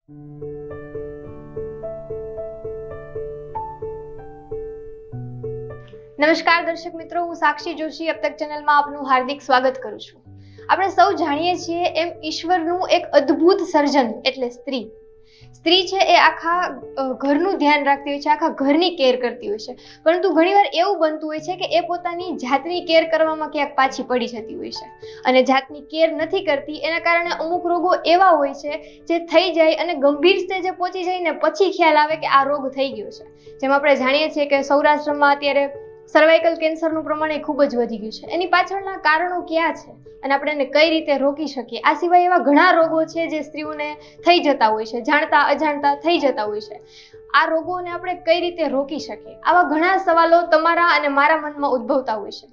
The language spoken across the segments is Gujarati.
નમસ્કાર દર્શક મિત્રો, હું સાક્ષી જોશી અબ તક ચેનલમાં આપનું હાર્દિક સ્વાગત કરું છું. આપણે સૌ જાણીએ છીએ એમ ઈશ્વરનું એક અદ્ભુત સર્જન એટલે સ્ત્રી. સ્ત્રી છે એ આખા ઘરનું ધ્યાન રાખતી હોય છે, આખા ઘરની કેર કરતી હોય છે. પરંતુ ઘણીવાર એવું બનતું હોય છે કે એ પોતાની જાતની કેર કરવામાં ક્યાંક પાછી પડી જતી હોય છે, અને જાતની કેર નથી કરતી એના કારણે અમુક રોગો એવા હોય છે જે થઈ જાય અને ગંભીર સ્ટેજે પહોંચી જાય ને પછી ખ્યાલ આવે કે આ રોગ થઈ ગયો છે. જેમ આપણે જાણીએ છીએ કે સૌરાષ્ટ્રમાં અત્યારે સર્વાઇકલ કેન્સરનું પ્રમાણ એ ખૂબ જ વધી ગયું છે. એની પાછળના કારણો ક્યાં છે અને આપણે એને કઈ રીતે રોકી શકીએ? આ સિવાય એવા ઘણા રોગો છે જે સ્ત્રીઓને થઈ જતા હોય છે, જાણતા અજાણતા થઈ જતા હોય છે. આ રોગોને આપણે કઈ રીતે રોકી શકીએ? આવા ઘણા સવાલો તમારા અને મારા મનમાં ઉદ્ભવતા હોય છે.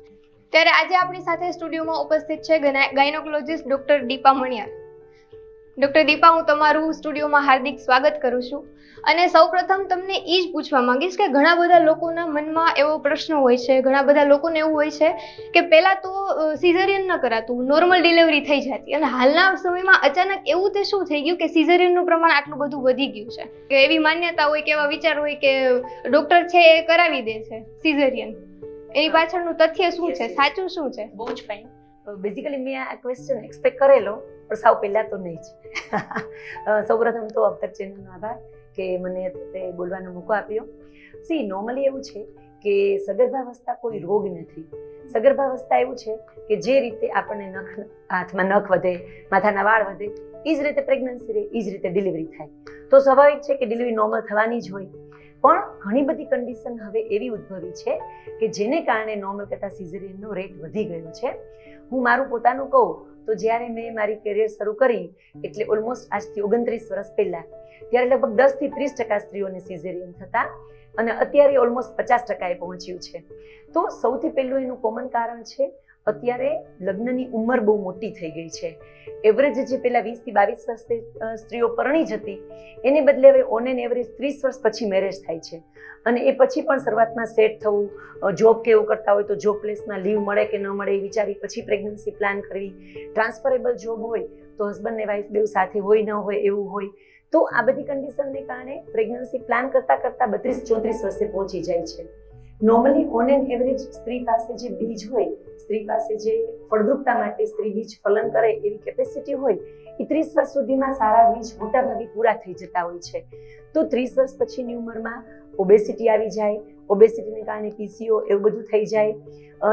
ત્યારે આજે આપણી સાથે સ્ટુડિયોમાં ઉપસ્થિત છે gynaecologist doctor Deepa Maniyar. Doctor Deepa, હું તમારું સ્ટુડિયોમાં હાર્દિક સ્વાગત કરું છું. અને સૌપ્રથમ તમને એ જ પૂછવા માંગીશ કે ઘણા બધા લોકોના મનમાં એવો પ્રશ્ન હોય છે, ઘણા બધા લોકોને એવું હોય છે કે પહેલાં તો સિઝેરિયન ન કરાતું, નોર્મલ ડિલિવરી થઈ જતી, અને હાલના સમયમાં અચાનક એવું તે શું થઈ ગયું કે સિઝેરિયનનું પ્રમાણ આટલું બધું વધી ગયું છે કે એવી માન્યતા હોય કે એવા વિચાર હોય કે ડૉક્ટર છે એ કરાવી દે છે સિઝેરિયન. એની પાછળનું તથ્ય શું છે? સાચું શું છે? બહુ જ ફાઇન. બેઝિકલી મેં આ ક્વેશ્ચન એક્સપેક્ટ કરેલો, પણ સાવ પહેલાં તો નહીં જ. સૌપ્રથમ તો અબ તક ચેનલનો આભાર કે મને અત્યારે બોલવાનો મોકો આપ્યો. નોર્મલી એવું છે કે સગર્ભાવસ્થા કોઈ રોગ નથી. સગર્ભાવસ્થા એવું છે કે જે રીતે આપણને હાથમાં નખ વધે, માથાના વાળ વધે, એ જ રીતે પ્રેગ્નન્સી રહે, એ જ રીતે ડિલિવરી થાય. તો સ્વાભાવિક છે કે ડિલિવરી નોર્મલ થવાની જ હોય. પણ ઘણી બધી કન્ડિશન હવે એવી ઉદ્ભવી છે કે જેને કારણે નોર્મલ કરતાં સિઝેરિયનનો રેટ વધી ગયો છે. હું મારું પોતાનું કહું તો જ્યારે મેં મારી કેરિયર શરૂ કરી એટલે ઓલમોસ્ટ આજથી 29 વર્ષ પહેલાં, ત્યારે લગભગ 10 થી 30% સ્ત્રીઓને સિઝેરિયન થતા, અને અત્યારે ઓલમોસ્ટ 50% પહોંચ્યું છે. તો સૌથી પહેલું એનું કોમન કારણ છે અત્યારે લગ્નની ઉંમર બહુ મોટી થઈ ગઈ છે. એવરેજ જે પહેલાં 20 થી 22 વર્ષે સ્ત્રીઓ પરણી જતી, એને બદલે હવે ઓન એન એવરેજ 30 વર્ષ પછી મેરેજ થાય છે. અને એ પછી પણ શરૂઆતમાં સેટ થવું, જોબ કે એવું કરતા હોય તો જોબ પ્લેસમાં લીવ મળે કે ન મળે એ વિચારી પછી પ્રેગ્નન્સી પ્લાન કરવી. ટ્રાન્સફરેબલ જોબ હોય તો હસબન્ડ ને વાઈફ બેઉ સાથે હોય ન હોય એવું હોય. તો આ બધી કન્ડિશનને કારણે પ્રેગ્નન્સી પ્લાન કરતાં 32-34 વર્ષે પહોંચી જાય છે. નોર્મલી ઓન એન એવરેજ સ્ત્રી પાસે જે બીજ હોય, સ્ત્રી પાસે જે ફળદ્રુપતા માટે સ્ત્રી બીજ ફલન કરે એવી કેપેસિટી હોય, એ 30 વર્ષ સુધીમાં સારા બીજ મોટાભાગે પૂરા થઈ જતા હોય છે. તો 30 વર્ષ પછીની ઉંમરમાં ઓબેસિટી આવી જાય, ઓબેસિટીને કારણે પીસીઓ એવું બધું થઈ જાય,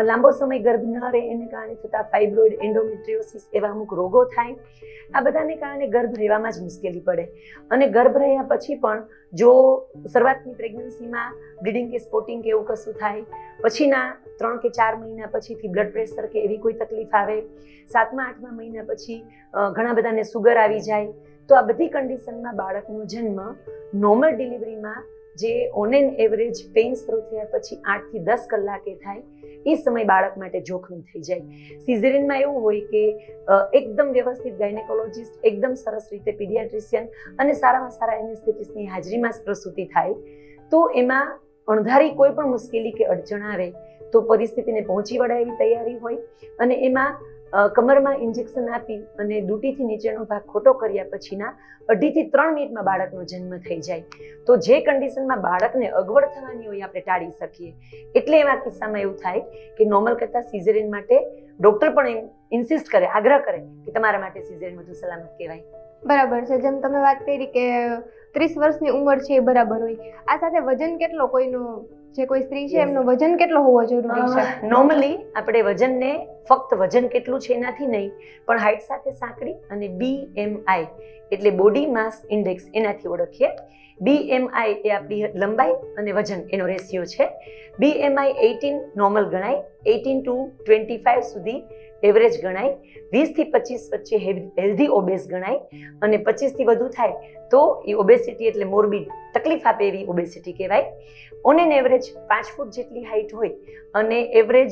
લાંબો સમય ગર્ભ ન રહે એને કારણે થતા ફાઇબ્રોઇડ, એન્ડોમેટ્રિયોસિસ એવા અમુક રોગો થાય. આ બધાને કારણે ગર્ભ રહેવામાં જ મુશ્કેલી પડે. અને ગર્ભ રહ્યા પછી પણ જો શરૂઆતની પ્રેગ્નન્સીમાં બ્લીડિંગ કે સ્પોટિંગ કે એવું કશું થાય, પછીના 3 કે 4 મહિના પછીથી બ્લડ પ્રેશર કે એવી કોઈ તકલીફ આવે, 7મા 8મા મહિના પછી ઘણા બધાને સુગર આવી જાય, તો આ બધી કન્ડિશનમાં બાળકનો જન્મ નોર્મલ ડિલિવરીમાં જે ઓન એન એવરેજ પેઇન શરૂ થયા પછી 8 થી 10 કલાકે થાય, એ સમય બાળક માટે જોખમી થઈ જાય. સિઝેરિયનમાં એવું હોય કે એકદમ વ્યવસ્થિત ગાયનેકોલોજીસ્ટ, એકદમ સરસ રીતે પીડિયાટ્રિશિયન અને સારામાં સારા એનેસ્થેટિસ્ટની હાજરીમાં જ પ્રસૂતિ થાય. તો એમાં અણધારી કોઈ પણ મુશ્કેલી કે અડચણ આવે તો પરિસ્થિતિને પહોંચી વળે એવી તૈયારી હોય. અને એમાં કમરમાં ઇન્જેક્શન આપી અને દુટીથી નીચેનો ભાગ ખોટો કર્યા પછીના 2.5 થી 3 મિનિટમાં બાળકનો જન્મ થઈ જાય. તો જે કન્ડિશનમાં બાળકને અગવડ થવાની હોય આપણે ટાળી શકીએ. એટલે એવા કિસ્સામાં એવું થાય કે નોર્મલ કરતાં સિઝેરિયન માટે ડૉક્ટર પણ ઇન્સિસ્ટ કરે, આગ્રહ કરે કે તમારા માટે સિઝેરિયન વધુ સલામત કહેવાય. બરાબર છે. જેમ તમે વાત કરી કે 30 વર્ષની ઉંમર છે એ બરાબર હોય. આ સાથે વજન કેટલો કોઈનું, જે કોઈ સ્ત્રી છે એમનો વજન કેટલો હોવો જરૂરી છે? નોર્મલી આપણે વજનને ફક્ત વજન કેટલું છે એનાથી નહીં, પણ હાઇટ સાથે સાંકળી અને BMI એટલે બોડી માસ ઇન્ડેક્સ એનાથી ઓળખીએ. BMI એ આપણી લંબાઈ અને વજન એનો રેશિયો છે. BMI 18 નોર્મલ ગણાય, 18 to 25 સુધી એવરેજ ગણાય, 20 થી 25 વચ્ચે હેલ્ધી ઓબેસ ગણાય, અને 25 થી વધુ થાય તો એ ઓબેસિટી એટલે મોર્બિડ તકલીફ આપે એવી ઓબેસિટી કહેવાય. ઓન એન એવરેજ 5 ફૂટ જેટલી હાઇટ હોય અને એવરેજ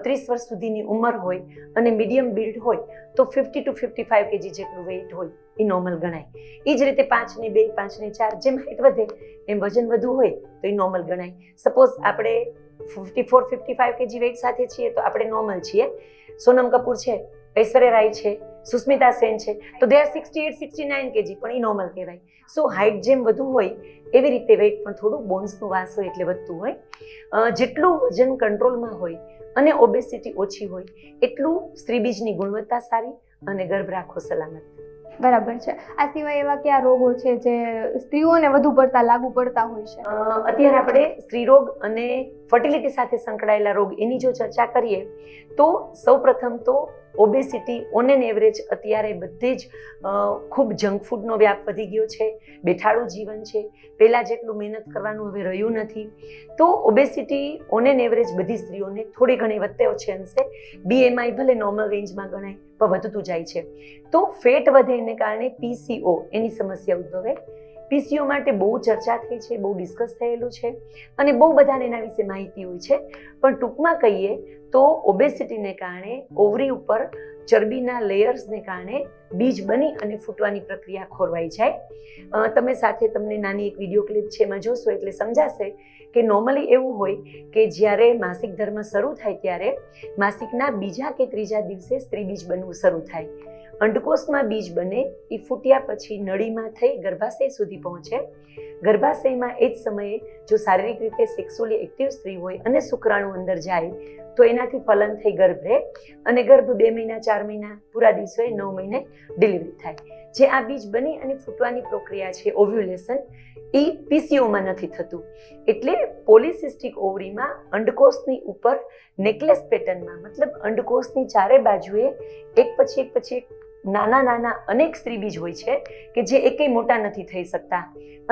30 વર્ષ સુધીની ઉંમર હોય અને મીડિયમ બિલ્ડ હોય તો 50 to 55 kg જેટલું વેઇટ હોય એ નોર્મલ ગણાય. એ જ રીતે 5 ને 2, 5 ને 4 જેમ હાઇટ વધે એમ વજન વધુ હોય તો એ નોર્મલ ગણાય. સપોઝ આપણે 54-55 kg વેઇટ સાથે છીએ તો આપણે નોર્મલ છીએ. સોનમ કપૂર છે, ઐશ્વર્યા રાય છે, સુસ્મિતા સેન છે તો દે આર 68-69 kg, પણ એ નોર્મલ કહેવાય. સો હાઇટ જેમ વધુ હોય એવી રીતે વેઇટ પણ થોડું બોન્સનું વાસ હોય એટલે વધતું હોય. જેટલું વજન કંટ્રોલમાં હોય અને ઓબેસિટી ઓછી હોય એટલું સ્ત્રીબીજની ગુણવત્તા સારી અને ગર્ભ રાખવો સલામત. બરાબર છે. આ સિવાય એવા કયા રોગો છે જે સ્ત્રીઓને વધુ પડતા લાગુ પડતા હોય છે? અત્યારે આપણે સ્ત્રીરોગ અને ફર્ટિલિટી સાથે સંકળાયેલા રોગ એની જો ચર્ચા કરીએ તો સૌપ્રથમ તો ઓબેસિટી ઓન એન એવરેજ અત્યારે બધે જ ખૂબ જંક ફૂડનો વ્યાપ વધી ગયો છે, બેઠાડું જીવન છે, પહેલાં જેટલું મહેનત કરવાનું હવે રહ્યું નથી. તો ઓબેસિટી ઓન એન એવરેજ બધી સ્ત્રીઓને થોડી ઘણી વધતે ઓછી અંશે BMI ભલે નોર્મલ રેન્જમાં ગણાય પણ વધતું જાય છે. તો ફેટ વધે એને કારણે PCO એની સમસ્યા ઉદ્ભવે. PCO માટે બહુ ચર્ચા થઈ છે, બહુ ડિસ્કસ થયેલું છે અને બહુ બધાને એના વિશે માહિતી હોય છે. પણ ટૂંકમાં કહીએ તો ઓબેસિટીને કારણે ઓવરી ઉપર ચરબીના લેયર્સને કારણે બીજ બની અને ફૂટવાની પ્રક્રિયા ખોરવાઈ જાય. તમે સાથે તમને નાની એક વિડીયો ક્લિપ છે એમાં જોશો એટલે સમજાશે કે નોર્મલી એવું હોય કે જ્યારે માસિક ધર્મ શરૂ થાય ત્યારે માસિકના બીજા કે ત્રીજા દિવસે સ્ત્રી બીજ બનવું શરૂ થાય. અંડકોષમાં બીજ બને એ ફૂટ્યા પછી નળીમાં થઈ ગર્ભાશય સુધી પહોંચે. ગર્ભાશયમાં એ જ સમયે જો શારીરિક રીતે સેક્સ્યુઅલી એક્ટિવ સ્ત્રી હોય અને શુક્રાણુ અંદર જાય તો એનાથી ફલન થઈ ગર્ભ રહે અને ગર્ભ 2 મહિના 4 મહિના પૂરા દિવસોએ 9 મહિને ડિલિવરી થાય. જે આ બીજ બની અને ફૂટવાની પ્રક્રિયા છે ઓવ્યુલેશન, એ PCOમાં નથી થતું. એટલે પોલિસિસ્ટિક ઓવરીમાં અંડકોષની ઉપર નેકલેસ પેટર્નમાં મતલબ અંડકોષની ચારે બાજુએ એક પછી એક નાના નાના અનેક સ્ત્રીબીજ હોય છે કે જે એકેય મોટા નથી થઈ શકતા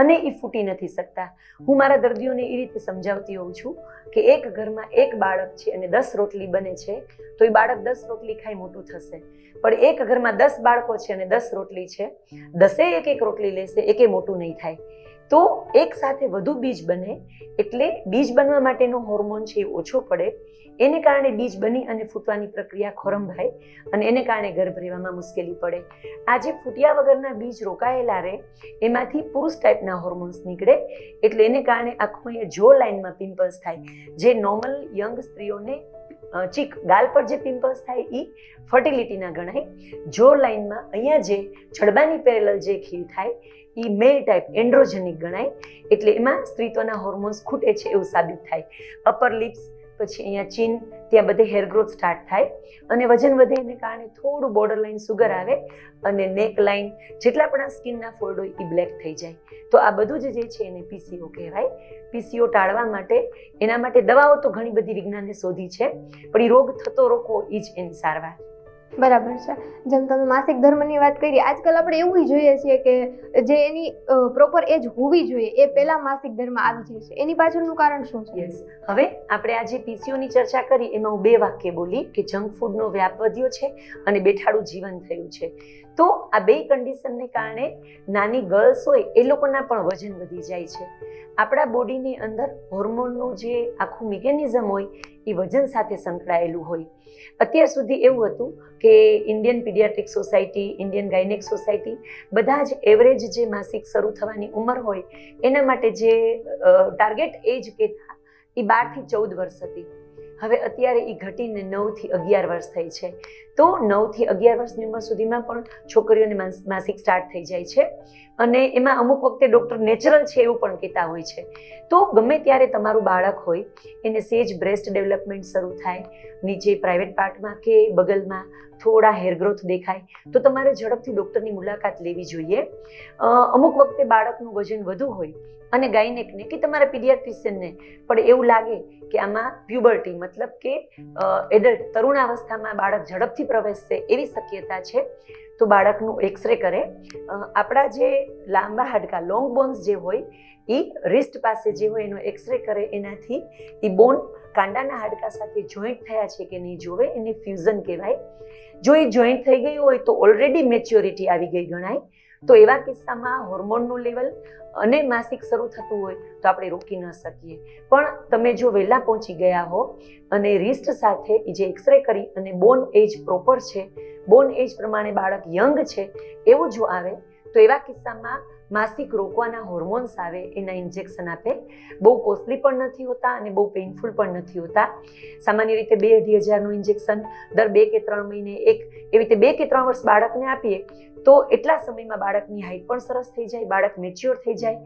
અને એ ફૂટી નથી શકતા. હું મારા દર્દીઓને એ રીતે સમજાવતી હોઉં છું કે એક ઘરમાં એક બાળક છે અને 10 રોટલી બને છે તો એ બાળક 10 રોટલી ખાઈ મોટું થશે. પણ એક ઘરમાં 10 બાળકો છે અને 10 રોટલી છે, 10એ એક રોટલી લેશે, એકે મોટું નહીં થાય. તો એક સાથે વધુ બીજ બને એટલે બીજ બનવા માટેનો હોર્મોન છે એ ઓછો પડે, એને કારણે બીજ બની અને ફૂટવાની પ્રક્રિયા ખોરંભાય અને એને કારણે ગર્ભ રહેવામાં મુશ્કેલી પડે. આ જે ફૂટ્યા વગરના બીજ રોકાયેલા રહે એમાંથી પુરુષ ટાઈપના હોર્મોન્સ નીકળે એટલે એને કારણે આંખમાં જો લાઇનમાં પિમ્પલ્સ થાય. જે નોર્મલ યંગ સ્ત્રીઓને ચીક ગાલ પર જે પિમ્પલ્સ થાય એ ફર્ટિલિટીના ગણાય. જો લાઇનમાં અહીંયા જે જડબાની પેરેલલ જે ખીલ થાય એ મેલ ટાઈપ એન્ડ્રોજેનિક ગણાય. એટલે એમાં સ્ત્રીત્વના હોર્મોન્સ ખૂટે છે એવું સાબિત થાય. અપર લિપ્સ પછી અહીંયા ચીન ત્યાં બધે હેર ગ્રોથ સ્ટાર્ટ થાય અને વજન વધે એને કારણે થોડું બોર્ડર લાઇન સુગર આવે અને નેક લાઇન જેટલા પણ આ સ્કિનના ફોલ્ડ હોય એ બ્લેક થઈ જાય. તો આ બધું જ જે છે એને PCO કહેવાય. PCO ટાળવા માટે એના માટે દવાઓ તો ઘણી બધી વિજ્ઞાને શોધી છે પણ એ રોગ થતો રોકવો એ જ એની સારવાર. બરાબર છે. જેમ તમે માસિક ધર્મની વાત કરી, આજકાલ આપણે એવું જોઈએ છીએ કે જે એની પ્રોપર એજ હોવી જોઈએ એ પહેલા માસિક ધર્મ આવી જાય છે. એની પાછળનું કારણ શું છે? હવે આપણે આજે PCOની ચર્ચા કરી એમાં હું 2 વાક્ય બોલી કે જંક ફૂડનો વ્યાપ વધ્યો છે અને બેઠાડું જીવન થયું છે. તો આ 2 કન્ડિશનને કારણે નાની ગર્લ્સ હોય એ લોકોના પણ વજન વધી જાય છે. આપણા બોડીની અંદર હોર્મોનનું જે આખું મિકેનિઝમ હોય એ વજન સાથે સંકળાયેલું હોય. અત્યાર સુધી એવું હતું કે Indian paediatric society, Indian gynaec society બધા જ એવરેજ જે માસિક શરૂ થવાની ઉંમર હોય એના માટે જે ટાર્ગેટ એજ કહેતા એ 12 થી 14 વર્ષ હતી. હવે અત્યારે એ ઘટીને 9 થી 11 વર્ષ થઈ છે. તો 9 થી 11 વર્ષની ઉંમર સુધીમાં પણ છોકરીઓને માસિક સ્ટાર્ટ થઈ જાય છે અને એમાં અમુક વખતે ડૉક્ટર નેચરલ છે એવું પણ કહેતા હોય છે. તો ગમે ત્યારે તમારું બાળક હોય એને સેજ બ્રેસ્ટ ડેવલપમેન્ટ શરૂ થાય, નીચે પ્રાઇવેટ પાર્ટમાં કે બગલમાં થોડા હેર ગ્રોથ દેખાય તો તમારે ઝડપથી ડૉક્ટરની મુલાકાત લેવી જોઈએ. અમુક વખતે બાળકનું વજન વધુ હોય અને ગાયનેકને કે તમારા પીડિયાટ્રિશિયનને પણ એવું લાગે કે આમાં પ્યુબર્ટી મતલબ કે એડલ્ટ તરુણાવસ્થામાં બાળક ઝડપથી પ્રવેશશે એવી શક્યતા છે તો બાળકનું એક્સરે કરે. આપણા જે લાંબા હાડકાં લોંગ બોન્સ જે હોય એ રિસ્ટ પાસે જે હોય એનો એક્સરે કરે એનાથી એ બોન કાંડાના હાડકા સાથે જોઈન્ટ થયા છે કે નહીં જોવે, એને ફ્યુઝન કહેવાય. જો એ જોઈન્ટ થઈ ગયું હોય તો ઓલરેડી મેચ્યોરિટી આવી ગઈ ગણાય. તો એવા કિસ્સામાં હોર્મોનનું લેવલ અને માસિક શરૂ થતું હોય તો આપણે રોકી ન શકીએ. પણ તમે જો વહેલા પહોંચી ગયા હો અને રિસ્ટ સાથે જે એક્સરે કરી અને બોન એજ પ્રોપર છે, બોન એજ પ્રમાણે બાળક યંગ છે એવું જો આવે તો એવા કિસ્સામાં માસિક રોકવાના હોર્મોન્સ આવે એના ઇન્જેક્શન આપે. બહુ કોસ્ટલી પણ નથી હોતા અને બહુ પેઇનફુલ પણ નથી હોતા. સામાન્ય રીતે 2-2.5 હજારનું ઇન્જેક્શન દર 2 કે 3 મહિને એક, એવી રીતે 2 કે 3 વર્ષ બાળકને આપીએ તો એટલા સમયમાં બાળકની હાઇટ પણ સરસ થઈ જાય, બાળક મેચ્યોર થઈ જાય.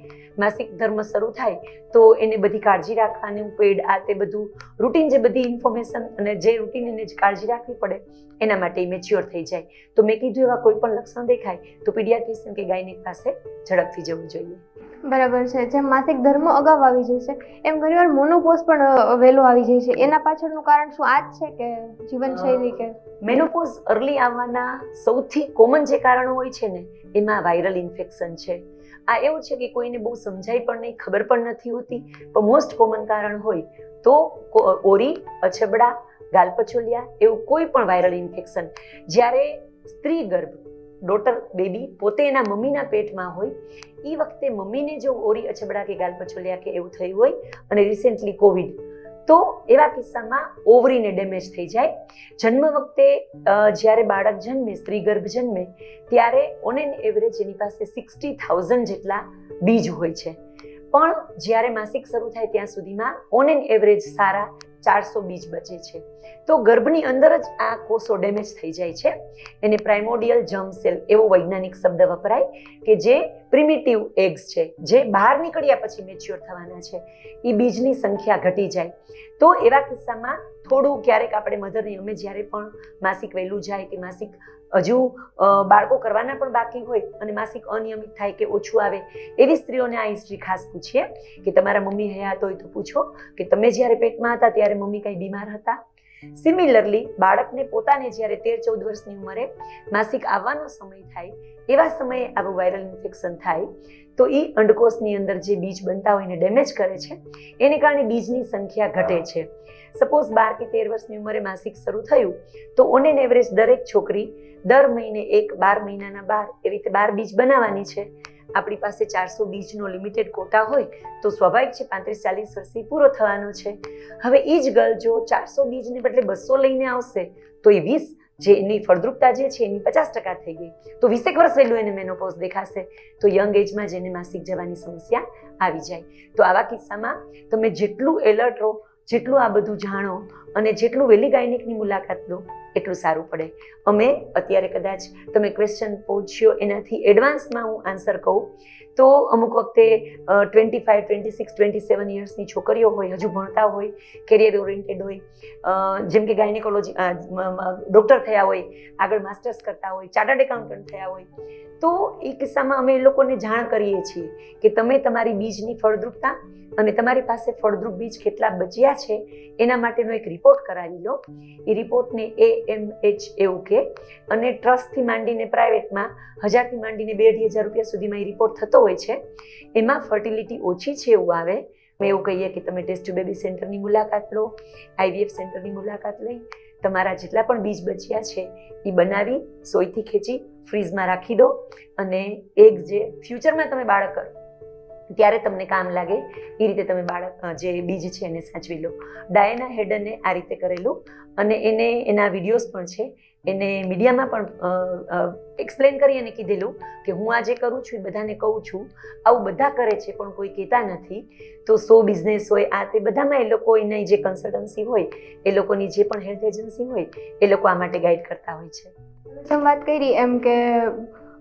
માસિક ધર્મ શરૂ થાય તો એને બધી કાળજી રાખવાની, પેડ આ તે બધું રૂટીન, જે બધી ઇન્ફોર્મેશન અને જે રૂટીન એને કાળજી રાખવી પડે એના માટે મેચ્યોર થઈ જાય. તો મેં કીધું એવા કોઈ પણ લક્ષણ દેખાય તો પીડિયાટ્રિશિયન કે ગાયનેક પાસે ઝડપથી જવું જોઈએ. બરાબર છે. જેમ માસિક ધર્મ અગાઉ આવી જાય છે એમ ઘણીવાર મોનોપોઝ પણ વહેલો આવી જાય છે. એના પાછળનું કારણ શું આ જ છે કે જીવનશૈલી કે? મેનોપોઝ અર્લી આવવાના સૌથી કોમન જે કારણો હોય છે ને એમાં વાયરલ ઇન્ફેક્શન છે. આ એવું છે કે કોઈને બહુ સમજાય પણ નહીં, ખબર પણ નથી હોતી, પણ મોસ્ટ કોમન કારણ હોય તો ઓરી, અછબડા, ગાલપચોલિયા એવું કોઈ પણ વાયરલ ઇન્ફેક્શન. જ્યારે સ્ત્રી ગર્ભ, ડોટર, બેબી પોતે એના મમ્મીના પેટમાં હોય એ વખતે મમ્મીને જો ઓરી, અછબડા કે ગાલપચોલિયા કે એવું થયું હોય અને રિસેન્ટલી કોવિડ, તો એવા કિસ્સામાં ઓવરીને ડેમેજ થઈ જાય. જન્મ વખતે જ્યારે બાળક જન્મે, સ્ત્રી ગર્ભ જન્મે, ત્યારે ઓન એન એવરેજ એની પાસે 60,000 જેટલા બીજ હોય છે. પણ જ્યારે માસિક શરૂ થાય ત્યાં સુધીમાં ઓન એન એવરેજ સારા 400 બીજ બચે છે. તો ગર્ભની અંદર જ આ કોષો ડેમેજ થઈ જાય છે. એને પ્રાઇમોડિયલ જર્મ સેલ એવો વૈજ્ઞાનિક શબ્દ વપરાય કે જે પ્રિમિટિવ એગ્સ છે, જે બહાર નીકળ્યા પછી મેચ્યોર થવાના છે, એ બીજની સંખ્યા ઘટી જાય. તો એવા કિસ્સામાં થોડું ક્યારેક આપણે મધરની, અમે જ્યારે પણ માસિક વહેલું જાય કે માસિક હજુ બાળકો કરવાના પણ બાકી હોય અને માસિક અનિયમિત થાય કે ઓછું આવે એવી સ્ત્રીઓને આ હિસ્ટ્રી ખાસ પૂછીએ કે તમારા મમ્મી હયાત હોય તો પૂછો કે તમે જ્યારે પેટમાં હતા ત્યારે મમ્મી કંઈ બીમાર હતા. સિમિલરલી બાળકને પોતાને જ્યારે 13-14 વર્ષની ઉંમરે માસિક આવવાનો સમય થાય એવા સમયે આવું વાયરલ ઇન્ફેક્શન થાય તો એ અંડકોષની અંદર જે બીજ બનતા હોય એને ડેમેજ કરે છે. એને કારણે બીજની સંખ્યા ઘટે છે. સપોઝ 12 કે 13 વર્ષની ઉંમરે માસિક શરૂ થયું તો ઓન એન એવરેજ દરેક છોકરી દર મહિને 12 મહિનાના 12 એવી રીતે 12 બીજ બનાવવાની છે. આપણી પાસે 400 બીજનો લિમિટેડ કોટા હોય તો સ્વાભાવિક છે 35-40 વર્ષથી પૂરો થવાનો છે. હવે એ જ ગર્લ જો 400 બીજને બદલે 200 લઈને આવશે તો એ 20, જે એની ફળદ્રુપતા જે છે એની 50% થઈ ગઈ. તો 20 વર્ષ વહેલું એને મેનોપોઝ દેખાશે. તો યંગ એજમાં જ એને માસિક જવાની સમસ્યા આવી જાય. તો આવા કિસ્સામાં તમે જેટલું એલર્ટ રહો, જેટલું આ બધું જાણો અને જેટલું વહેલી ગાયનેકની મુલાકાત લો એટલું સારું પડે. અમે અત્યારે કદાચ તમે ક્વેશ્ચન પૂછ્યો એનાથી એડવાન્સમાં હું આન્સર કહું તો અમુક વખતે 25, 26, 27 યર્સની છોકરીઓ હોય, હજુ ભણતા હોય, કેરિયર ઓરિએન્ટેડ હોય, જેમ કે ગાયનેકોલોજી ડૉક્ટર થયા હોય, આગળ માસ્ટર્સ કરતા હોય, ચાર્ટર્ડ એકાઉન્ટન્ટ થયા હોય, તો એ કિસ્સામાં અમે એ લોકોને જાણ કરીએ છીએ કે તમે તમારી બીજની ફળદ્રુપતા અને તમારી પાસે ફળદ્રુપ બીજ કેટલા બચ્યા છે એના માટેનો એક રિપોર્ટ કરાવી લો. એ રિપોર્ટને AMH એવું કે અને ટ્રસ્ટથી માંડીને પ્રાઇવેટમાં 1000થી માંડીને 2-2.5 રૂપિયા સુધીમાં એ રિપોર્ટ થતો હોય છે. એમાં ફર્ટિલિટી ઓછી છે એવું આવે, મેં એવું કહીએ કે તમે ટેસ્ટ બેબી સેન્ટરની મુલાકાત લો, IVF સેન્ટરની મુલાકાત લઈ તમારા જેટલા પણ બીજ બચ્યા છે એ બનાવી સોયથી ખેંચી ફ્રીઝમાં રાખી દો અને એક જે ફ્યુચરમાં તમે બાળક કરો ત્યારે તમને કામ લાગે એ રીતે તમે બાળક જે બીજ છે એને સાચવી લો. ડાયના હેડને આ રીતે કરેલું અને એને એના વિડીયોઝ પણ છે, એને મીડિયામાં પણ એક્સપ્લેન કરી અને કીધેલું કે હું આ જે કરું છું એ બધાને કહું છું, આવું બધા કરે છે પણ કોઈ કહેતા નથી. તો સો બિઝનેસ હોય આ તે બધામાં એ લોકો એની જે કન્સલ્ટન્સી હોય, એ લોકોની જે પણ હેલ્થ એજન્સી હોય એ લોકો આ માટે ગાઈડ કરતા હોય છે. તમે વાત કરી એમ કે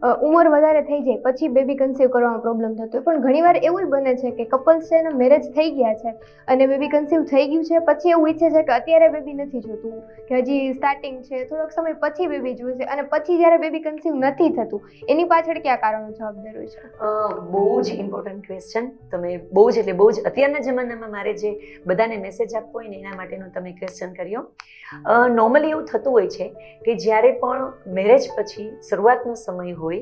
ઉંમર વધારે થઈ જાય પછી બેબી કન્સીવ કરવામાં પ્રોબ્લેમ થતો હોય, પણ ઘણીવાર એવું બને છે કે કપલ્સ છે ને મેરેજ થઈ ગયા છે અને બેબી કન્સીવ થઈ ગયું છે, પછી એવું ઈચ્છે છે કે અત્યારે બેબી નથી જોતું કે હજી સ્ટાર્ટિંગ છે, થોડોક સમય પછી બેબી જોઈશે અને પછી જ્યારે બેબી કન્સીવ નથી થતું એની પાછળ કયા કારણો જવાબદાર હોય છે? બહુ જ ઇમ્પોર્ટન્ટ ક્વેશ્ચન. તમે બહુ જ એટલે બહુ જ અત્યારના જમાનામાં મારે જે બધાને મેસેજ આપવો હોય ને એના માટેનો તમે ક્વેશ્ચન કર્યો. નોર્મલી એવું થતું હોય છે કે જ્યારે પણ મેરેજ પછી શરૂઆતનો સમય હોય,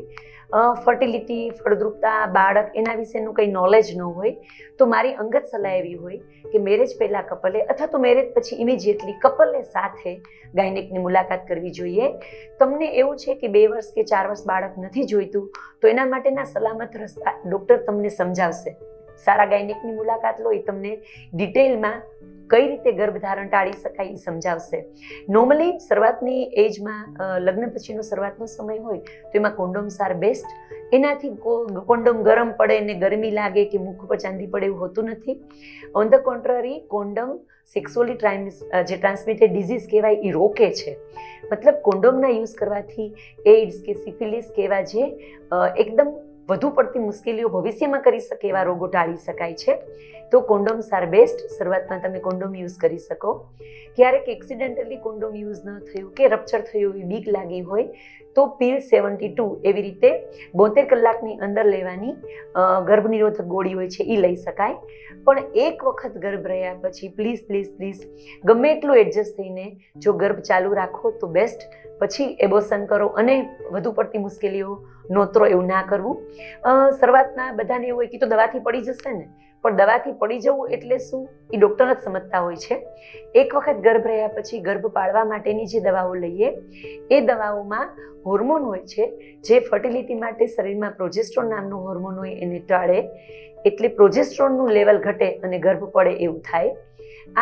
ફર્ટિલિટી, ફળદ્રુપતા, બાળક એના વિશેનું કંઈ નોલેજ ન હોય, તો મારી અંગત સલાહ એવી હોય કે મેરેજ પહેલાં કપલે અથવા તો મેરેજ પછી ઇમિડિયેટલી કપલે સાથે ગાયનેકની મુલાકાત કરવી જોઈએ. તમને એવું છે કે 2 વર્ષ કે 4 વર્ષ બાળક નથી જોઈતું તો એના માટેના સલામત રસ્તા ડૉક્ટર તમને સમજાવશે. સારા ગાયનેકની મુલાકાત લો, એ તમને ડિટેલમાં કઈ રીતે ગર્ભધારણ ટાળી શકાય એ સમજાવશે. નોર્મલી શરૂઆતની એજમાં લગ્ન પછીનો શરૂઆતનો સમય હોય તો એમાં કોન્ડોમ્સ આર બેસ્ટ. એનાથી કોન્ડોમ ગરમ પડે ને ગરમી લાગે કે મુખ પર ચાંદી પડે એવું હોતું નથી. On the contrary condom sexually જે ટ્રાન્સમિટેડ ડિઝીઝ કહેવાય એ રોકે છે. મતલબ કોન્ડોમના યુઝ કરવાથી એઇડ્સ કે સિફિલિસ કે એવા જે એકદમ વધુ પડતી મુશ્કેલીઓ ભવિષ્યમાં કરી શકે એવા રોગો ટાળી શકાય છે. તો કોન્ડોમ્સ આર બેસ્ટ. શરૂઆતમાં તમે કોન્ડોમ યુઝ કરી શકો. ક્યારેક એક્સિડેન્ટલી કોન્ડોમ યુઝ ન થયું કે રપ્ચર થયું એવી બીક લાગી હોય તો પીલ 72 એવી રીતે 72 કલાકની અંદર લેવાની ગર્ભનિરોધક ગોળી હોય છે એ લઈ શકાય. પણ એક વખત ગર્ભ રહ્યા પછી પ્લીઝ ગમે એટલું એડજસ્ટ થઈને જો ગર્ભ ચાલુ રાખો તો બેસ્ટ. પછી એબોર્શન કરો અને વધુ પડતી મુશ્કેલીઓ નોતરો એવું ના કરવું. શરૂઆતના બધાને એવું હોય કે તો દવાથી પડી જશે ને, પણ દવાથી પડી જવું એટલે શું એ ડૉક્ટર જ સમજતા હોય છે. એક વખત ગર્ભ રહ્યા પછી ગર્ભ પાડવા માટેની જે દવાઓ લઈએ એ દવાઓમાં હોર્મોન હોય છે જે ફર્ટિલિટી માટે શરીરમાં પ્રોજેસ્ટ્રોન નામનું હોર્મોન હોય એને ટાળે, એટલે પ્રોજેસ્ટ્રોનનું લેવલ ઘટે અને ગર્ભ પડે એવું થાય.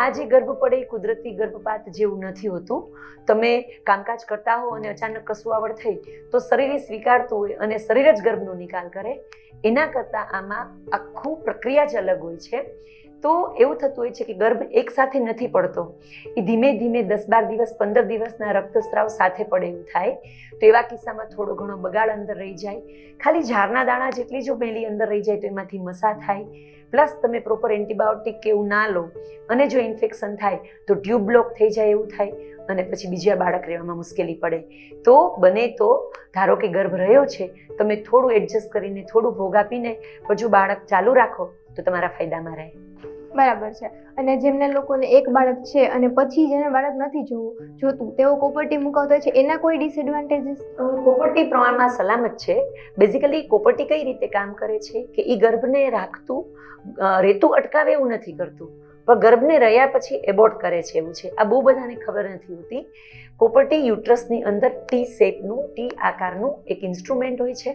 આ જે ગર્ભ પડે એ કુદરતી ગર્ભપાત જેવું નથી હોતું. તમે કામકાજ કરતા હો અને અચાનક કશું આવડ થઈ તો શરીર એ સ્વીકારતું હોય અને શરીર જ ગર્ભનો નિકાલ કરે. એના કરતાં આમાં આખું પ્રક્રિયા જ અલગ હોય છે. તો એવું થતું હોય છે કે ગર્ભ એકસાથે નથી પડતો, એ ધીમે ધીમે 10-12 દિવસ 15 દિવસના રક્તસ્રાવ સાથે પડે એવું થાય. તો એવા કિસ્સામાં થોડો ઘણો બગાડ અંદર રહી જાય. ખાલી ઝારના દાણા જેટલી જો મેલી અંદર રહી જાય તો એમાંથી મસા થાય. પ્લસ તમે પ્રોપર એન્ટીબાયોટિક કે એવું ના લો અને જો ઇન્ફેક્શન થાય તો ટ્યુબ બ્લોક થઈ જાય એવું થાય અને પછી બીજા બાળક રહેવામાં મુશ્કેલી પડે. તો બને તો ધારો કે ગર્ભ રહ્યો છે, તમે થોડું એડજસ્ટ કરીને થોડું ભોગ આપીને પછી બાળક ચાલુ રાખો તો તમારા ફાયદામાં રહે. બરાબર છે. અને જેમને લોકોને એક બાળક છે અને પછી જેને બાળક નથી જોતું તેઓ કોપરટી મુકાવતા હોય છે, એના કોઈ ડિસએડવાન્ટેજીસ? કોપરટી પ્રમાણમાં સલામત છે. બેઝિકલી કોપરટી કઈ રીતે કામ કરે છે કે એ ગર્ભને રાખતું રેતું અટકાવે એવું નથી કરતું, પણ ગર્ભને રહ્યા પછી એબોર્ટ કરે છે એવું છે. આ બહુ બધાને ખબર નથી હોતી. કોપરટી યુટ્રસની અંદર ટી શેપનું, ટી આકારનું એક ઇન્સ્ટ્રુમેન્ટ હોય છે.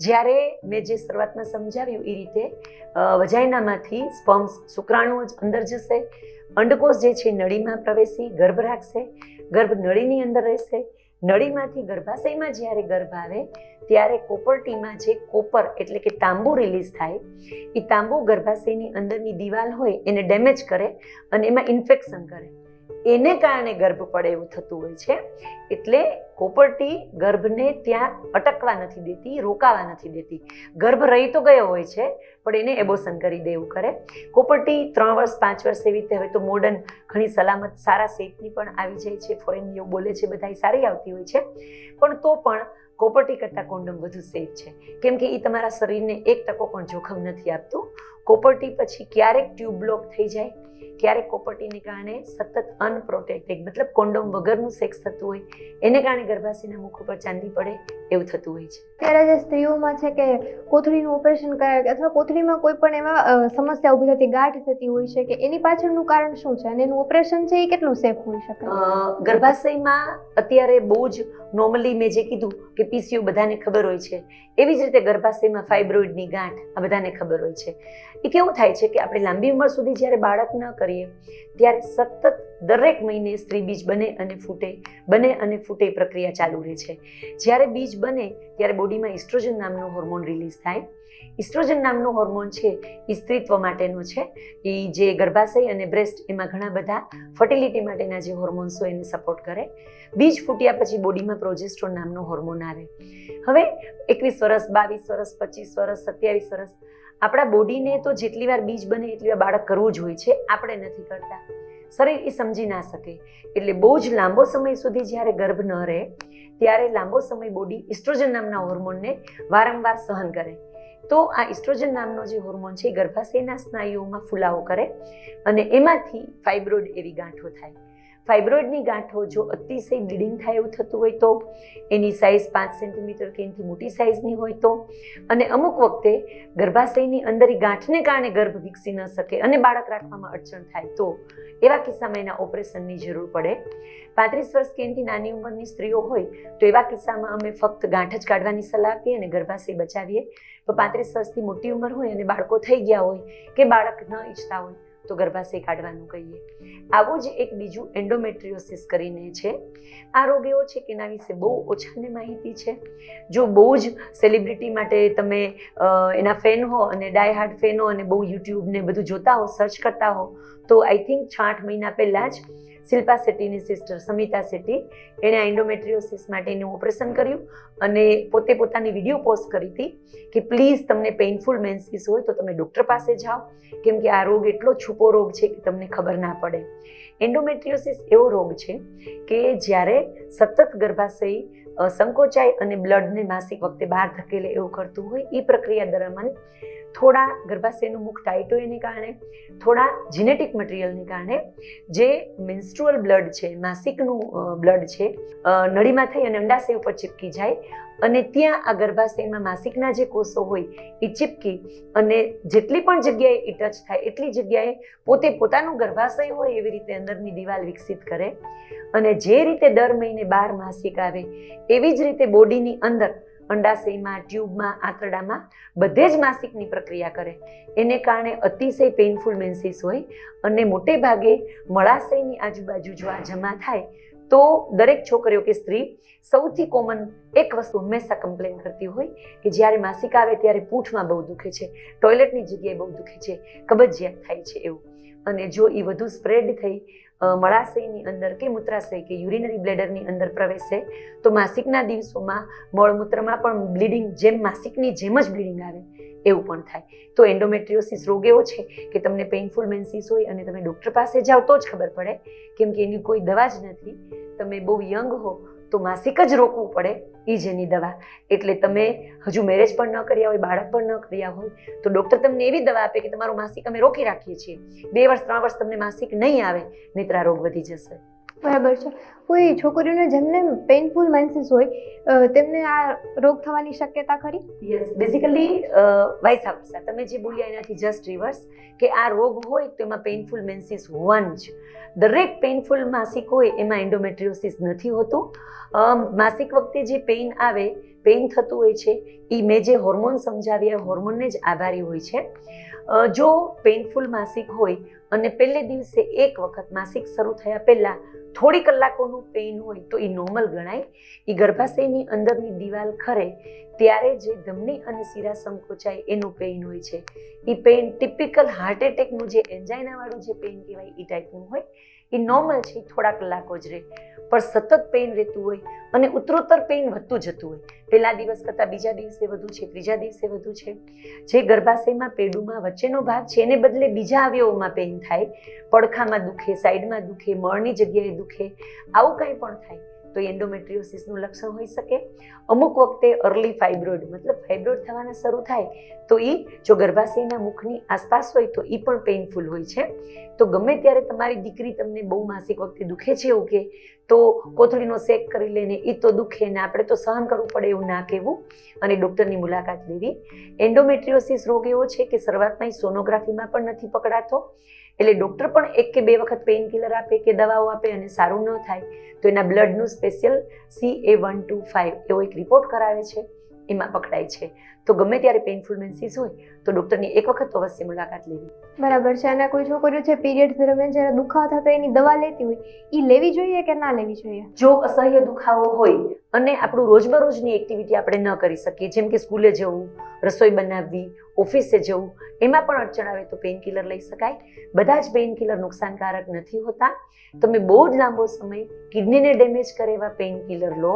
જ્યારે મેં જે શરૂઆતમાં સમજાવ્યું એ રીતે વજાઇનામાંથી સ્પર્મ્સ શુક્રાણુઓ જ અંદર જશે, અંડકોષ જે છે નળીમાં પ્રવેશી ગર્ભ રાખશે, ગર્ભ નળીની અંદર રહેશે, નળીમાંથી ગર્ભાશયમાં જ્યારે ગર્ભ આવે ત્યારે કોપરટીમાં જે કોપર એટલે કે તાંબુ રિલીઝ થાય, એ તાંબુ ગર્ભાશયની અંદરની દિવાલ હોય એને ડેમેજ કરે અને એમાં ઇન્ફેક્શન કરે. એને કારણે ગર્ભ પડે એવું થતું હોય છે. એટલે કોપરટી ગર્ભને ત્યાં અટકવા નથી દેતી, રોકાવા નથી દેતી. ગર્ભ રહી તો ગયો હોય છે પણ એને એબોર્શન કરી દે એવું કરે. કોપરટી 3 વર્ષ 5 વર્ષ એવી રીતે હવે તો મોડર્ન ઘણી સલામત સારા શેપની પણ આવી જાય છે. ફોરેન એવું બોલે છે બધા સારી આવતી હોય છે, પણ તો પણ કોપરટી કરતાં કોન્ડોમ વધુ સેફ છે, કેમ કે એ તમારા શરીરને 1% પણ જોખમ નથી આપતું. કોપરટી પછી ક્યારેક ટ્યુબ બ્લોક થઈ જાય, ક્યારેક કોપરટીને કારણે સતત અનપ્રોટેક્ટેડ મતલબ કોન્ડોમ વગરનું સેક્સ થતું હોય, એને કારણે ગર્ભાશયના મુખ ઉપર ચાંદી પડે એવું થતું હોય છે. ત્યારે જે સ્ત્રીઓમાં છે કે કોથળીનું ઓપરેશન કરાય અથવા કોથળીમાં કોઈ પણ એવા સમસ્યા ઊભી થતી, ગાંઠ થતી હોય છે કે એની પાછળનું કારણ શું છે અને એનું ઓપરેશન છે એ કેટલું સેફ હોઈ શકે? ગર્ભાશયમાં અત્યારે બહુ જ નોર્મલી મેં જે કીધું કે પીસીયુ બધાને ખબર હોય છે, એવી જ રીતે ગર્ભાશયમાં ફાઇબ્રોઇડની ગાંઠ આ બધાને ખબર હોય છે. એ કેવું થાય છે કે આપણે લાંબી ઉંમર સુધી જ્યારે બાળક ન કરીએ ત્યારે સતત દરેક મહિને સ્ત્રી બીજ બને અને ફૂટે પ્રક્રિયા ચાલુ રહે છે. જ્યારે બીજ બને ત્યારે બોડીમાં ઇસ્ટ્રોજન નામનો હોર્મોન રિલીઝ થાય. ઇસ્ટ્રોજન નામનો હોર્મોન છે એ સ્ત્રીત્વ માટેનો છે. એ જે ગર્ભાશય અને બ્રેસ્ટ એમાં ઘણા બધા ફર્ટિલિટી માટેના જે હોર્મોન્સ હોય એને સપોર્ટ કરે. બીજ ફૂટ્યા પછી બોડીમાં પ્રોજેસ્ટ્રોન નામનો હોર્મોન આવે. હવે 21 વર્ષ 22 વર્ષ 25 વર્ષ 27 વર્ષ આપણા બોડીને તો જેટલી વાર બીજ બને એટલી વાર બાળક કરવું જ હોય છે, આપણે નથી કરતા. શરીર એ સમજી ના શકે એટલે બહુ જ લાંબો સમય સુધી જ્યારે ગર્ભ ન રહે ત્યારે લાંબો સમય બોડી ઇસ્ટ્રોજન નામના હોર્મોનને વારંવાર સહન કરે. તો આ ઇસ્ટ્રોજન નામનો જે હોર્મોન છે એ ગર્ભાશયના સ્નાયુઓમાં ફુલાવો કરે અને એમાંથી ફાઇબ્રોઇડ એવી ગાંઠો થાય. ફાઇબ્રોઇડની ગાંઠો જો અતિશય બ્લીડિંગ થાય એવું થતું હોય તો, એની સાઇઝ 5 સેન્ટીમીટર કે એનાથી મોટી સાઇઝની હોય તો, અને અમુક વખતે ગર્ભાશયની અંદર એ ગાંઠને કારણે ગર્ભ વિકસી ન શકે અને બાળક રાખવામાં અડચણ થાય તો એવા કિસ્સામાં એના ઓપરેશનની જરૂર પડે. 35 વર્ષ કે એનાથી નાની ઉંમરની સ્ત્રીઓ હોય તો એવા કિસ્સામાં અમે ફક્ત ગાંઠ જ કાઢવાની સલાહ આપીએ અને ગર્ભાશય બચાવીએ. તો 35 વર્ષથી મોટી ઉંમર હોય અને બાળકો થઈ ગયા હોય કે બાળક ન ઈચ્છતા હોય તો ગર્ભાશય કાઢવાનું કહીએ. આવું જ એક બીજું એન્ડોમેટ્રિયોસિસ કરીને છે. આ રોગ એવો છે કે એના વિશે બહુ ઓછાને માહિતી છે. જો બહુ જ સેલિબ્રિટી માટે તમે એના ફેન હો અને ડાય હાર્ડ ફેન હો અને બહુ યુટ્યુબ ને બધું જોતા હો, સર્ચ કરતા હો, તો આઈ થિંક 6-8 મહિના પહેલાં જ શિલ્પા શેટ્ટીની સિસ્ટર સમિતા શેટ્ટી એણે એન્ડોમેટ્રિયોસિસ માટેનું ઓપરેશન કર્યું અને પોતે પોતાની વિડીયો પોસ્ટ કરી હતી કે પ્લીઝ તમને પેઇનફુલ મેન્સીસ હોય તો તમે ડૉક્ટર પાસે જાઓ, કેમ કે આ રોગ એટલો છુપો રોગ છે કે તમને ખબર ના પડે. એન્ડોમેટ્રિયોસિસ એવો રોગ છે કે જ્યારે સતત ગર્ભાશય સંકોચાય અને બ્લડને માસિક વખતે બહાર ધકેલે એવું કરતું હોય, એ પ્રક્રિયા દરમિયાન થોડા ગર્ભાશયનું મુખ ટાઈટ હોય એને કારણે, થોડા જીનેટિક મટીરિયલને કારણે જે મેન્સ્ટ્રુઅલ બ્લડ છે, માસિકનું બ્લડ છે, નળીમાં થઈ અને અંડાશય ઉપર ચીપકી જાય અને ત્યાં આ ગર્ભાશયમાં માસિકના જે કોષો હોય એ ચીપકી અને જેટલી પણ જગ્યાએ એ ટચ થાય એટલી જગ્યાએ પોતે પોતાનું ગર્ભાશય હોય એવી રીતે અંદરની દિવાલ વિકસિત કરે અને જે રીતે દર મહિને 12 માસિક આવે એવી જ રીતે બોડીની અંદર અંડાશયમાં, ટ્યુબમાં, આંતરડામાં બધે જ માસિકની પ્રક્રિયા કરે. એને કારણે અતિશય પેઇનફુલ મેન્સીસ હોય અને મોટે ભાગે મળાશયની આજુબાજુ જો આ જમા થાય તો દરેક છોકરીઓ કે સ્ત્રી સૌથી કોમન એક વસ્તુ હંમેશા કમ્પ્લેન કરતી હોય કે જ્યારે માસિક આવે ત્યારે પૂંઠમાં બહુ દુખે છે, ટોયલેટની જગ્યાએ બહુ દુખે છે, કબજિયાત થાય છે એવું. અને જો એ વધુ સ્પ્રેડ થઈ મળાશયની અંદર કે મૂત્રાશય કે યુરિનરી બ્લેડરની અંદર પ્રવેશે તો માસિકના દિવસોમાં મળમૂત્રમાં પણ બ્લીડિંગ જેમ માસિકની જેમ જ બ્લીડિંગ આવે એવું પણ થાય. તો એન્ડોમેટ્રિયોસિસ રોગ એવો છે કે તમને પેઇનફુલ મેન્સીસ હોય અને તમે ડૉક્ટર પાસે જાઓ તો જ ખબર પડે, કેમ કે એની કોઈ દવા જ નથી. તમે બહુ યંગ હો તો માસિક જ રોકવું પડે, એ જ એની દવા. એટલે તમે હજુ મેરેજ પણ ન કર્યા હોય, બાળક પણ ન કર્યા હોય તો ડૉક્ટર તમને એવી દવા આપે કે તમારું માસિક અમે રોકી રાખીએ છીએ, 2 વર્ષ 3 વર્ષ તમને માસિક નહીં આવે, નહીંતર આ રોગ વધી જશે. બરાબર છે. કોઈ છોકરીઓને જેમને પેઇનફુલ મેન્સીસ હોય તેમને આ રોગ થવાની શક્યતા ખરી? યસ, બેઝિકલી વાઇસ વર્સા તમે જે બોલ્યા એનાથી જસ્ટ રિવર્સ કે આ રોગ હોય તો એમાં પેઇનફુલ મેન્સીસ હોવાનું જ. દરેક પેઇનફુલ માસિક હોય એમાં એન્ડોમેટ્રિયોસિસ નથી હોતું. માસિક વખતે જે પેઇન આવે, પેઇન થતું હોય છે એ મેં જે હોર્મોન સમજાવ્યા હોર્મોનને જ આભારી હોય છે. જો પેઇનફુલ માસિક હોય અને પહેલે દિવસે એક વખત માસિક શરૂ થયા પહેલાં થોડી કલાકોનું પેઇન હોય તો એ નોર્મલ ગણાય. એ ગર્ભાશયની અંદરની દિવાલ ખરે ત્યારે જે ધમની અને શિરા સંકોચાય એનું પેઇન હોય છે. એ પેઇન ટિપિકલ હાર્ટ એટેકનું જે એન્જાઇનાવાળું જે પેઇન કહેવાય એ ટાઈપનું હોય. એ નોર્મલ છે, થોડા કલાકો જ રહે, પણ સતત પેઇન રહેતું હોય અને ઉત્તરોત્તર પેઇન વધતું જતું હોય. પહેલા દિવસ કરતાં બીજા દિવસે વધુ છે, ત્રીજા દિવસે વધુ છે. જે ગર્ભાશયમાં પેડુમાં વચ્ચેનો ભાગ છે એને બદલે બીજા અવયવોમાં પેઇન થાય, પડખામાં દુખે, સાઈડમાં દુખે, મળની જગ્યાએ દુખે, આવું કંઈ પણ થાય તો એન્ડોમેટ્રિયોસિસનું લક્ષણ હોઈ શકે. અમુક વખતે અર્લી ફાઇબ્રોઇડ મતલબ ફાઇબ્રોઇડ થવાના શરૂ થાય તો એ જો ગર્ભાશયના મુખની આસપાસ હોય તો એ પણ પેઇનફુલ હોય છે. તો ગમે ત્યારે તમારી દીકરી તમને બહુ માસિક વખતે દુખે છે એવું કે તો કોથળીનો શેક કરી લઈને એ તો દુખે ને આપણે તો સહન કરવું પડે એવું ના કહેવું અને ડૉક્ટરની મુલાકાત લેવી. એન્ડોમેટ્રિયોસિસ રોગ એવો છે કે શરૂઆતમાં સોનોગ્રાફીમાં પણ નથી પકડાતો, એટલે ડૉક્ટર પણ 1 કે 2 વખત પેઇન કિલર આપે કે દવાઓ આપે અને સારું ન થાય તો એના બ્લડનું સ્પેશિયલ CA125 એવો એક રિપોર્ટ કરાવે છે, એમાં પકડાય છે. તો ગમે ત્યારે પેઇનફુલ મેન્સીસ હોય તો ડૉક્ટરની 1 વખત અવશ્ય મુલાકાત લેવી. બરાબર છે. અને કોઈ છોકરીઓ છે પીરિયડ્સ દરમિયાન જ્યારે દુખાવો થતો એની દવા લેતી હોય એ લેવી જોઈએ કે ના લેવી જોઈએ? જો અસહ્ય દુખાવો હોય અને આપણું રોજબરોજની એક્ટિવિટી આપણે ન કરી શકીએ, જેમ કે સ્કૂલે જવું, રસોઈ બનાવવી, ઓફિસે જવું, એમાં પણ અડચણ આવે તો પેઇન કિલર લઈ શકાય. બધા જ પેઇન કિલર નુકસાનકારક નથી હોતા. તમે બહુ જ લાંબો સમય કિડનીને ડેમેજ કરે એવા પેઇન કિલર લો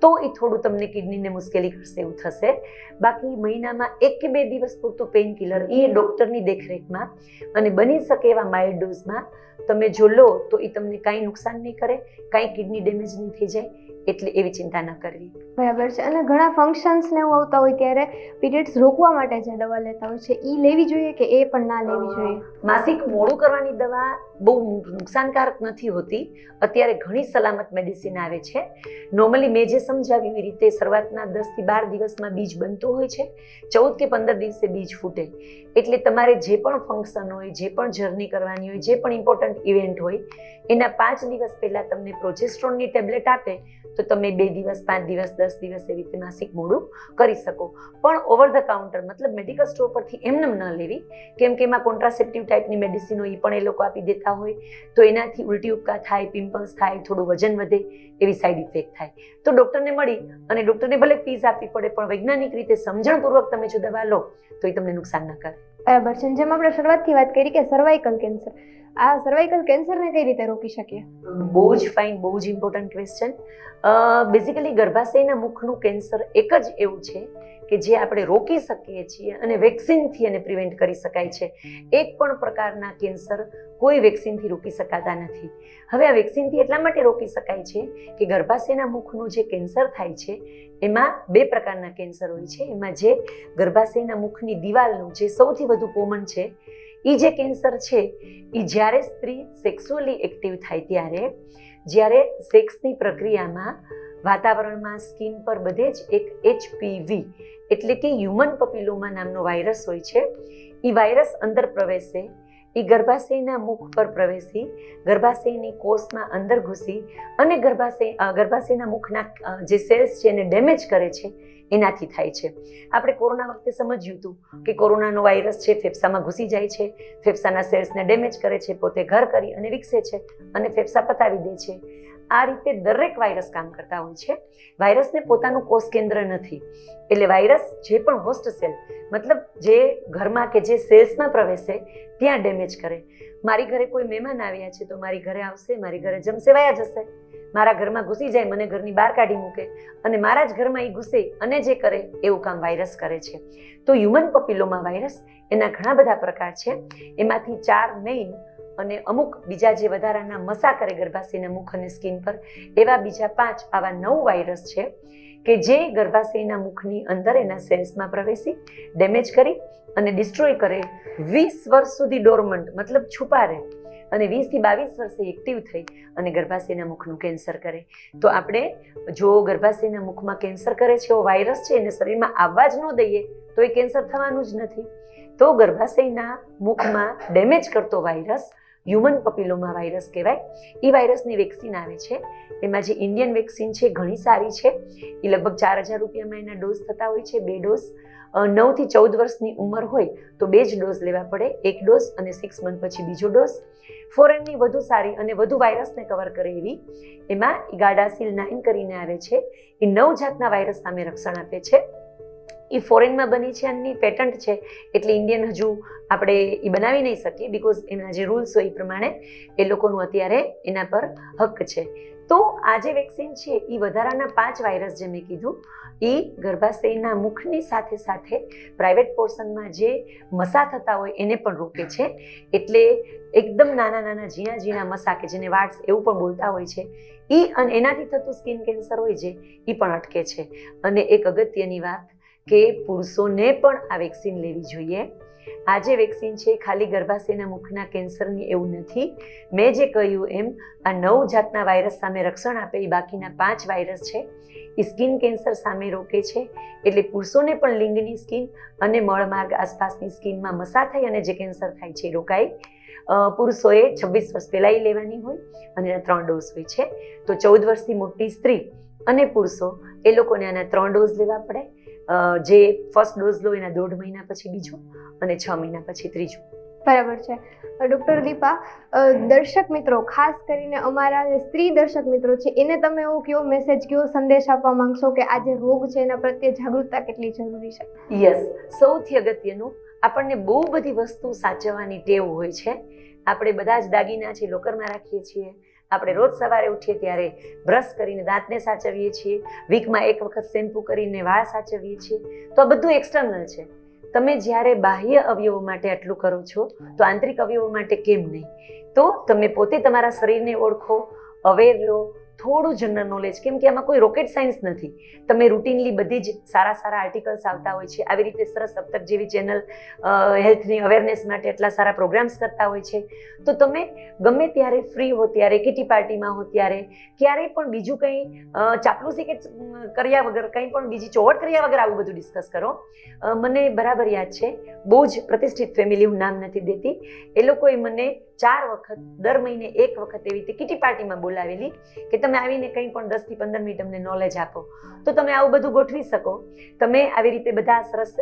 તો એ થોડું તમને કિડનીને મુશ્કેલી કરશે એવું થશે. બાકી મહિનામાં 1 કે 2 દિવસ પૂરતું પેઇન કિલર એ ડૉક્ટરની દેખરેખમાં અને બની શકે એવા માઇલ્ડ ડોઝમાં તમે જો લો તો એ તમને કાંઈ નુકસાન નહીં કરે, કાંઈ કિડની ડેમેજ નહીં થઈ જાય, એટલે એવી ચિંતા ન કરવી. બરાબર છે. અને ઘણા ફંક્શન્સ ને એવું આવતા હોય ત્યારે પીરિયડ્સ રોકવા માટે જે દવા લેતા હોય છે એ લેવી જોઈએ કે એ પણ ના લેવી જોઈએ? માસિક મોડું કરવાની દવા બહુ નુકસાનકારક નથી હોતી. અત્યારે ઘણી સલામત મેડિસિન આવે છે. નોર્મલી મેં જે સમજાવ્યું એ રીતે શરૂઆતના 10 થી 12 દિવસમાં બીજ બનતું હોય છે, 14 કે 15 દિવસે બીજ ફૂટે. એટલે તમારે જે પણ ફંક્શન હોય, જે પણ જર્ની કરવાની હોય, જે પણ ઇમ્પોર્ટન્ટ ઇવેન્ટ હોય એના 5 દિવસ પહેલાં તમને પ્રોજેસ્ટ્રોનની ટેબ્લેટ આપે તો તમે 2 દિવસ 5 દિવસ 10 દિવસ એવી રીતે માસિક મોડું કરી શકો. પણ ઓવર ધ કાઉન્ટર મતલબ મેડિકલ સ્ટોર પરથી એમને ન લેવી, કેમ કે એમાં કોન્ટ્રાસેપ્ટિવ ટાઈપની મેડિસિન હોય એ પણ એ લોકો આપી દેતા હોય, તો એનાથી ઉલટી ઉપકા થાય, પિમ્પલ્સ થાય, થોડું વજન વધે એવી સાઈડ ઇફેક્ટ થાય. તો ડૉક્ટરને મળી અને ડૉક્ટરને ભલે ફીસ આપવી પડે, પણ વૈજ્ઞાનિક રીતે સમજણપૂર્વક તમે જો દવા લો તો એ તમને નુકસાન ન કરે. બરાબર છે. જેમ આપણે શરૂઆતથી વાત કરી કે સર્વાઇકલ કેન્સર, આ સર્વાઇકલ કેન્સરને કઈ રીતે રોકી શકીએ? બહુ જ ફાઇન, બહુ જ ઇમ્પોર્ટન્ટ ક્વેશ્ચન. બેઝિકલી ગર્ભાશયના મુખનું કેન્સર એક જ એવું છે કે જે આપણે રોકી શકીએ છીએ અને વેક્સિનથી એને પ્રિવેન્ટ કરી શકાય છે. એક પણ પ્રકારના કેન્સર કોઈ વેક્સિનથી રોકી શકાતા નથી. હવે આ વેક્સિનથી એટલા માટે રોકી શકાય છે કે ગર્ભાશયના મુખનું જે કેન્સર થાય છે એમાં 2 પ્રકારના કેન્સર હોય છે. એમાં જે ગર્ભાશયના મુખની દિવાલનું જે સૌથી વધુ કોમન છે એ જે કેન્સર છે એ જ્યારે સ્ત્રી સેક્સ્યુઅલી એક્ટિવ થાય ત્યારે, જ્યારે સેક્સની પ્રક્રિયામાં વાતાવરણમાં સ્કિન પર બધે જ એક HPV એટલે કે હ્યુમન પપિલોમા નામનો વાયરસ હોય છે. એ વાયરસ અંદર પ્રવેશે, એ ગર્ભાશયના મુખ પર પ્રવેશી, ગર્ભાશયની કોષમાં અંદર ઘૂસી અને ગર્ભાશયના મુખના જે સેલ્સ છે એને ડેમેજ કરે છે, એનાથી થાય છે. આપણે કોરોના વખતે સમજ્યું હતું કે કોરોનાનો વાયરસ છે ફેફસામાં ઘૂસી જાય છે, ફેફસાના સેલ્સને ડેમેજ કરે છે, પોતે ઘર કરી અને વિકસે છે અને ફેફસા પતાવી દે છે. આ રીતે દરેક વાયરસ કામ કરતા હોય છે. વાયરસને પોતાનું કોષ કેન્દ્ર નથી, એટલે વાયરસ જે પણ હોસ્ટ સેલ મતલબ જે ઘરમાં કે જે સેલ્સમાં પ્રવેશે ત્યાં ડેમેજ કરે. મારી ઘરે કોઈ મહેમાન આવ્યા છે તો મારી ઘરે આવશે, મારી ઘરે જમશે, વયા જશે. મારા ઘરમાં ઘૂસી જાય, મને ઘરની બહાર કાઢી મૂકે અને મારા જ ઘરમાં એ ઘૂસે અને જે કરે એવું કામ વાયરસ કરે છે. તો હ્યુમન પપિલોમા વાયરસ એના ઘણા બધા પ્રકાર છે. એમાંથી 4 મેઇન અને અમુક બીજા જે વધારાના મસા કરે ગર્ભાશયના મુખ અને સ્કિન પર, એવા બીજા 5 આવા 9 વાયરસ છે કે જે ગર્ભાશયના મુખની અંદર એના સેલ્સમાં પ્રવેશી ડેમેજ કરી અને ડિસ્ટ્રોય કરે. 20 વર્ષ સુધી ડોર્મન્ટ મતલબ છુપા રહે અને 20 થી 22 વર્ષે એક્ટિવ થઈ અને ગર્ભાશયના મુખનું કેન્સર કરે. તો આપણે જો ગર્ભાશયના મુખમાં કેન્સર કરે છે એવો વાયરસ છે એને શરીરમાં આવવા જ ન દઈએ તો એ કેન્સર થવાનું જ નથી. તો ગર્ભાશયના મુખમાં ડેમેજ કરતો વાયરસ હ્યુમન પપિલોમા વાયરસ કહેવાય. એ વાયરસની વેક્સિન આવે છે. એમાં જે ઇન્ડિયન વેક્સિન છે ઘણી સારી છે. એ લગભગ 4000 રૂપિયામાં એના ડોઝ થતા હોય છે. 2 ડોઝ. 9 થી 14 વર્ષની ઉંમર હોય તો 2 જ ડોઝ લેવા પડે, 1 ડોઝ અને 6 મંથ પછી બીજો ડોઝ. ફોરેનની વધુ સારી અને વધુ વાયરસને કવર કરે એવી એમાં ગાડાસિલ 9 કરીને આવે છે. એ 9 જાતના વાયરસ સામે રક્ષણ આપે છે. એ ફોરેનમાં બની છે, એની પેટન્ટ છે, એટલે ઇન્ડિયન હજુ આપણે એ બનાવી નહીં શકીએ બિકોઝ એમના જે રૂલ્સ હોય એ પ્રમાણે એ લોકોનું અત્યારે એના પર હક છે. તો આ જે વેક્સિન છે એ વધારાના 5 વાયરસ જે મેં કીધું એ ગર્ભાશયના મુખની સાથે સાથે પ્રાઇવેટ પોર્શનમાં જે મસા થતા હોય એને પણ રોકે છે. એટલે એકદમ નાના નાના ઝીણા ઝીણા મસા કે જેને વાટ્સ એવું પણ બોલતા હોય છે એ અને એનાથી થતું સ્કિન કેન્સર હોય છે એ પણ અટકે છે. અને એક અગત્યની વાત કે પુરુષોને પણ આ વેક્સિન લેવી જોઈએ. આ જે વેક્સિન છે ખાલી ગર્ભાશયના મુખના કેન્સરની એવું નથી. મેં જે કહ્યું એમ આ 9 જાતના વાયરસ સામે રક્ષણ આપે એ બાકીના 5 વાયરસ છે એ સ્કિન કેન્સર સામે રોકે છે. એટલે પુરુષોને પણ લિંગની સ્કિન અને મળમાર્ગ આસપાસની સ્કિનમાં મસા થઈ અને જે કેન્સર થાય છે એ રોકાય. પુરુષોએ 26 વર્ષ પહેલાં લેવાની હોય અને એના 3 ડોઝ હોય છે. તો 14 વર્ષથી મોટી સ્ત્રી અને પુરુષો એ લોકોને આના 3 ડોઝ લેવા પડે. જે ફર્સ્ટ ડોઝ લો એના 1.5 મહિના પછી બીજો અને 6 મહિના પછી ત્રીજો. બરાબર છે. ડૉક્ટર દીપા, દર્શક મિત્રો ખાસ કરીને અમારા જે સ્ત્રી દર્શક મિત્રો છે એને તમે એવો કયો મેસેજ, કયો સંદેશ આપવા માંગશો કે આ જે રોગ છે એના પ્રત્યે જાગૃતતા કેટલી જરૂરી છે? યસ, સૌથી અગત્યનું આપણને બહુ બધી વસ્તુ સાચવવાની ટેવ હોય છે. આપણે બધા જ દાગીના છે લોકરમાં રાખીએ છીએ. આપણે રોજ સવારે ઉઠીએ ત્યારે બ્રશ કરીને દાંતને સાચવીએ છીએ. વીકમાં 1 વખત શેમ્પૂ કરીને વાળ સાચવીએ છીએ. તો આ બધું એક્સટર્નલ છે. તમે જ્યારે બાહ્ય અવયવો માટે આટલું કરો છો તો આંતરિક અવયવો માટે કેમ નહીં? તો તમે પોતે તમારા શરીરને ઓળખો, અવેર રહો, થોડું જનરલ નોલેજ, કેમ કે આમાં કોઈ રોકેટ સાયન્સ નથી. તમે રૂટીનલી બધી જ સારા સારા આર્ટિકલ્સ આવતા હોય છે. આવી રીતે સરસ અબતક જેવી ચેનલ હેલ્થની અવેરનેસ માટે એટલા સારા પ્રોગ્રામ્સ કરતા હોય છે. તો તમે ગમે ત્યારે ફ્રી હો ત્યારે, કિટી પાર્ટીમાં હો ત્યારે, ક્યારેય પણ બીજું કંઈ ચાપલુસી કે કર્યા વગર, કંઈ પણ બીજી ચોવટ કર્યા વગર આવું બધું ડિસ્કસ કરો. મને બરાબર યાદ છે, બહુ જ પ્રતિષ્ઠિત ફેમિલી, હું નામ નથી દેતી, એ લોકોએ મને 4 વખત દર મહિને 1 વખત એવી રીતે કિટી પાર્ટીમાં બોલાવેલી કે તમે આવીને કંઈ પણ 10 થી 15 મિનિટ અમને નોલેજ આપો, તો તમે આવું બધું ગોઠવી શકો. તમે આવી રીતે બધા સરસ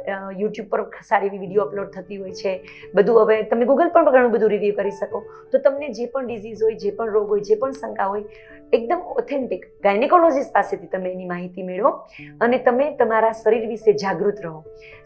યુટ્યુબ પર સારી એવી વિડીયો અપલોડ થતી હોય છે, બધું. હવે તમે ગૂગલ પર પણ ઘણું બધું રિવ્યૂ કરી શકો. તો તમને જે પણ ડિઝીઝ હોય, જે પણ રોગ હોય, જે પણ શંકા હોય, એકદમ ઓથેન્ટિક ગાયનેકોલોજીસ્ટ પાસેથી તમે એની માહિતી મેળવો અને તમે તમારા શરીર વિશે જાગૃત રહો.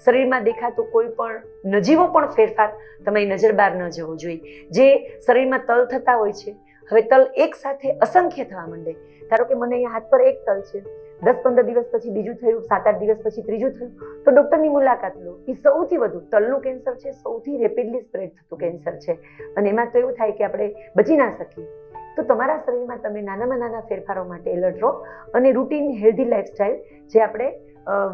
શરીરમાં દેખાતો કોઈ પણ નજીવો પણ ફેરફાર તમારી નજર બહાર ન જવો જોઈએ. જે શરીરમાં તલ થતા હોય છે, હવે તલ એક સાથે અસંખ્ય થવા માંડે. ધારો કે મને અહીંયા હાથ પર એક તલ છે, 10-15 દિવસ પછી બીજું થયું, 7-8 દિવસ પછી ત્રીજું થયું, તો ડૉક્ટરની મુલાકાત લો. એ સૌથી વધુ તલનું કેન્સર છે, સૌથી રેપિડલી સ્પ્રેડ થતું કેન્સર છે, અને એમાં તો એવું થાય કે આપણે બચી ના શકીએ. તો તમારા શરીરમાં તમે નાનામાં નાના ફેરફારો માટે એલર્ટ રહો અને રૂટીન હેલ્ધી લાઈફસ્ટાઈલ, જે આપણે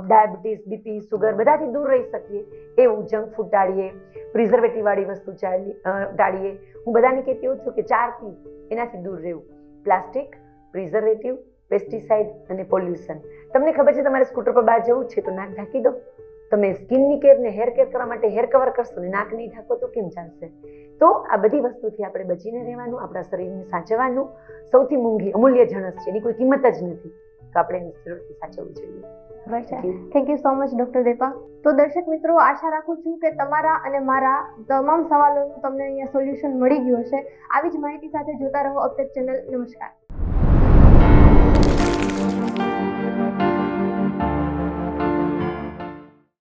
ડાયાબિટીસ, બીપી, સુગર બધાથી દૂર રહી શકીએ એવું જંક ફૂડ ટાળીએ, પ્રિઝર્વેટિવવાળી વસ્તુ ટાળીએ. હું બધાને કહેતી એવું છું કે 4 P એનાથી દૂર રહેવું: પ્લાસ્ટિક, પ્રિઝર્વેટિવ, પેસ્ટિસાઇડ અને પોલ્યુશન. તમને ખબર છે તમારે સ્કૂટર પર બહાર જવું છે તો નાક ઢાંકી દો. તમે સ્કિનની કેર ને હેર કેર કરવા માટે હેર કવર કરશો ને નાક નહીં ઢાંકો તો કેમ ચાલશે? તો આ બધી વસ્તુથી આપણે બચીને રહેવાનું, આપણા શરીરને સાચવવાનું. સૌથી મોંઘી અમૂલ્ય જણસ છે, એની કોઈ કિંમત જ નથી, તો આપણે એને જરૂરથી સાચવવું જોઈએ. Thank you so much doctor Deepa. તો દર્શક મિત્રો, આશા રાખું છું કે તમારા અને મારા તમામ સવાલોનું તમને અહીંયા સોલ્યુશન મળી ગયું હશે. આવી જ માહિતી સાથે જોતા રહો અપતક ચેનલ. નમસ્કાર.